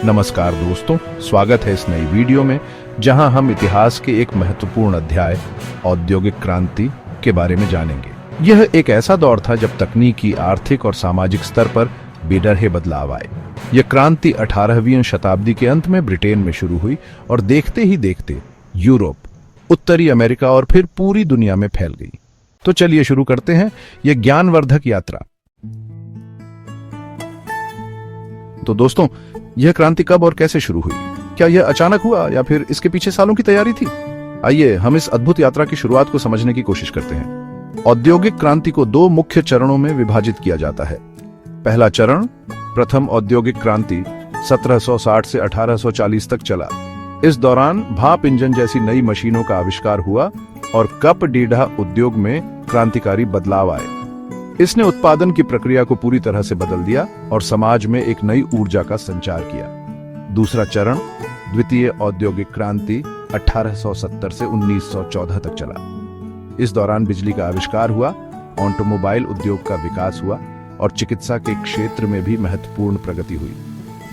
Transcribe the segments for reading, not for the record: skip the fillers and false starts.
नमस्कार दोस्तों, स्वागत है इस नई वीडियो में जहां हम इतिहास के एक महत्वपूर्ण अध्याय औद्योगिक क्रांति के बारे में जानेंगे। यह एक ऐसा दौर था जब तकनीकी, आर्थिक और सामाजिक स्तर पर बेडरहे बदलाव आए। यह क्रांति 18वीं शताब्दी के अंत में ब्रिटेन में शुरू हुई और देखते ही देखते यूरोप, उत्तरी अमेरिका और फिर पूरी दुनिया में फैल गई। तो चलिए शुरू करते हैं यह ज्ञानवर्धक यात्रा। तो दोस्तों, यह क्रांति कब और कैसे शुरू हुई? क्या यह अचानक हुआ या फिर इसके पीछे सालों की तैयारी थी? आइए हम इस अद्भुत यात्रा की शुरुआत को समझने की कोशिश करते हैं। औद्योगिक क्रांति को दो मुख्य चरणों में विभाजित किया जाता है। पहला चरण, प्रथम औद्योगिक क्रांति 1760 से 1840 तक चला। इस दौरान भाप इंजन जैसी नई मशीनों का आविष्कार हुआ और कप डीढ़ा उद्योग में क्रांतिकारी बदलाव आए। इसने उत्पादन की प्रक्रिया को पूरी तरह से बदल दिया और समाज में एक नई ऊर्जा का संचार किया। दूसरा चरण, द्वितीय औद्योगिक क्रांति 1870 से 1914 तक चला। इस दौरान बिजली का आविष्कार हुआ, ऑटोमोबाइल उद्योग का विकास हुआ और चिकित्सा के क्षेत्र में भी महत्वपूर्ण प्रगति हुई।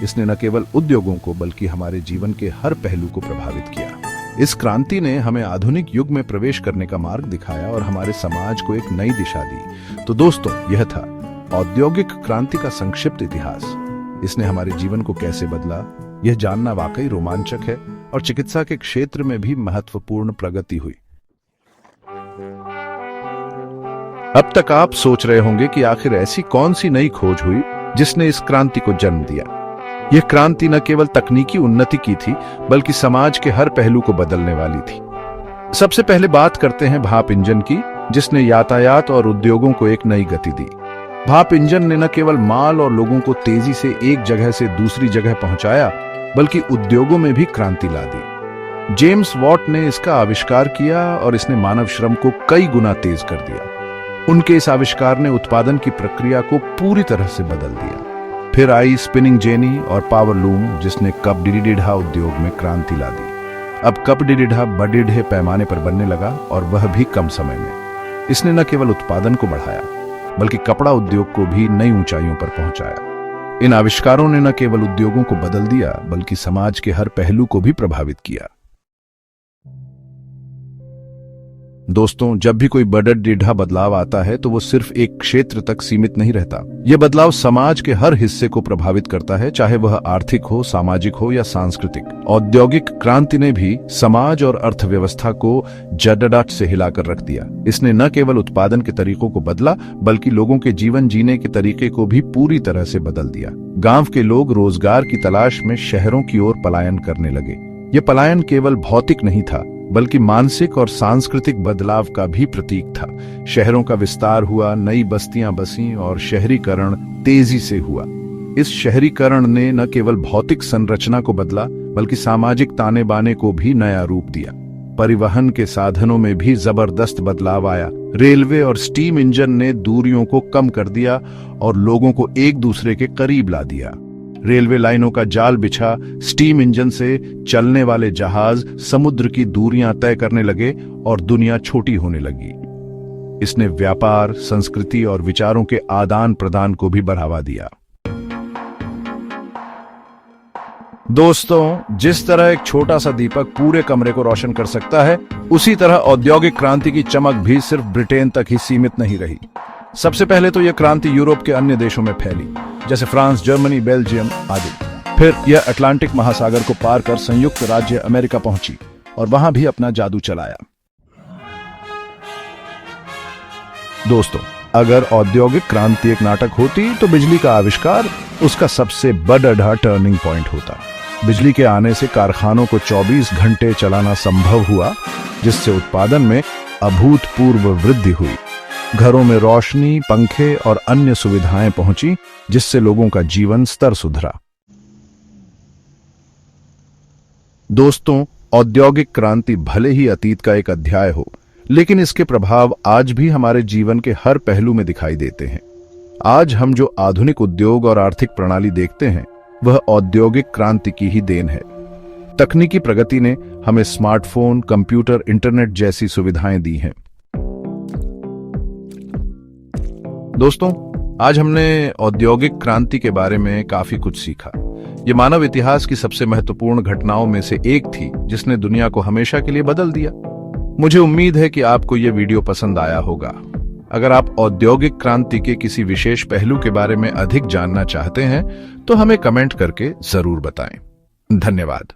इसने न केवल उद्योगों को बल्कि हमारे जीवन के हर पहलू को प्रभावित किया। इस क्रांति ने हमें आधुनिक युग में प्रवेश करने का मार्ग दिखाया और हमारे समाज को एक नई दिशा दी। तो दोस्तों, यह था औद्योगिक क्रांति का संक्षिप्त इतिहास। इसने हमारे जीवन को कैसे बदला, यह जानना वाकई रोमांचक है और चिकित्सा के क्षेत्र में भी महत्वपूर्ण प्रगति हुई। अब तक आप सोच रहे होंगे कि आखिर ऐसी कौन सी नई खोज हुई जिसने इस क्रांति को जन्म दिया। यह क्रांति न केवल तकनीकी उन्नति की थी बल्कि समाज के हर पहलू को बदलने वाली थी। सबसे पहले बात करते हैं भाप इंजन की, जिसने यातायात और उद्योगों को एक नई गति दी। भाप इंजन ने न केवल माल और लोगों को तेजी से एक जगह से दूसरी जगह पहुंचाया बल्कि उद्योगों में भी क्रांति ला दी। जेम्स वॉट ने इसका आविष्कार किया और इसने मानव श्रम को कई गुना तेज कर दिया। उनके इस आविष्कार ने उत्पादन की प्रक्रिया को पूरी तरह से बदल दिया। फिर आई स्पिनिंग जेनी और पावर लूम, जिसने कप डीढ़ा उद्योग में क्रांति ला दी। अब कप डीढ़ा बड़े पैमाने पर बनने लगा और वह भी कम समय में। इसने न केवल उत्पादन को बढ़ाया बल्कि कपड़ा उद्योग को भी नई ऊंचाइयों पर पहुंचाया। इन आविष्कारों ने न केवल उद्योगों को बदल दिया बल्कि समाज के हर पहलू को भी प्रभावित किया। दोस्तों, जब भी कोई बड़ा डीढ़ा बदलाव आता है तो वो सिर्फ एक क्षेत्र तक सीमित नहीं रहता। यह बदलाव समाज के हर हिस्से को प्रभावित करता है, चाहे वह आर्थिक हो, सामाजिक हो या सांस्कृतिक। औद्योगिक क्रांति ने भी समाज और अर्थव्यवस्था को जड़ाट से हिलाकर रख दिया। इसने न केवल उत्पादन के तरीकों को बदला बल्कि लोगों के जीवन जीने के तरीके को भी पूरी तरह से बदल दिया। गांव के लोग रोजगार की तलाश में शहरों की ओर पलायन करने लगे। यह पलायन केवल भौतिक नहीं था बल्कि मानसिक और सांस्कृतिक बदलाव का भी प्रतीक था। शहरों का विस्तार हुआ, नई बस्तियां बसीं और शहरीकरण तेजी से हुआ। इस शहरीकरण ने न केवल भौतिक संरचना को बदला बल्कि सामाजिक ताने बाने को भी नया रूप दिया। परिवहन के साधनों में भी जबरदस्त बदलाव आया। रेलवे और स्टीम इंजन ने दूरियों को कम कर दिया और लोगों को एक दूसरे के करीब ला दिया। रेलवे लाइनों का जाल बिछा, स्टीम इंजन से चलने वाले जहाज समुद्र की दूरियां तय करने लगे और दुनिया छोटी होने लगी। इसने व्यापार, संस्कृति और विचारों के आदान प्रदान को भी बढ़ावा दिया। दोस्तों, जिस तरह एक छोटा सा दीपक पूरे कमरे को रोशन कर सकता है, उसी तरह औद्योगिक क्रांति की चमक भी सिर्फ ब्रिटेन तक ही सीमित नहीं रही। सबसे पहले तो यह क्रांति यूरोप के अन्य देशों में फैली, जैसे फ्रांस, जर्मनी, बेल्जियम आदि। फिर यह अटलांटिक महासागर को पार कर संयुक्त राज्य अमेरिका पहुंची और वहां भी अपना जादू चलाया। दोस्तों, अगर औद्योगिक क्रांति एक नाटक होती तो बिजली का आविष्कार उसका सबसे बड़ा टर्निंग पॉइंट होता। बिजली के आने से कारखानों को 24 घंटे चलाना संभव हुआ, जिससे उत्पादन में अभूतपूर्व वृद्धि हुई। घरों में रोशनी, पंखे और अन्य सुविधाएं पहुंची, जिससे लोगों का जीवन स्तर सुधरा। दोस्तों, औद्योगिक क्रांति भले ही अतीत का एक अध्याय हो, लेकिन इसके प्रभाव आज भी हमारे जीवन के हर पहलू में दिखाई देते हैं। आज हम जो आधुनिक उद्योग और आर्थिक प्रणाली देखते हैं, वह औद्योगिक क्रांति की ही देन है। तकनीकी प्रगति ने हमें स्मार्टफोन, कंप्यूटर, इंटरनेट जैसी सुविधाएं दी हैं। दोस्तों, आज हमने औद्योगिक क्रांति के बारे में काफी कुछ सीखा। ये मानव इतिहास की सबसे महत्वपूर्ण घटनाओं में से एक थी जिसने दुनिया को हमेशा के लिए बदल दिया। मुझे उम्मीद है कि आपको ये वीडियो पसंद आया होगा। अगर आप औद्योगिक क्रांति के किसी विशेष पहलू के बारे में अधिक जानना चाहते हैं तो हमें कमेंट करके जरूर बताएं। धन्यवाद।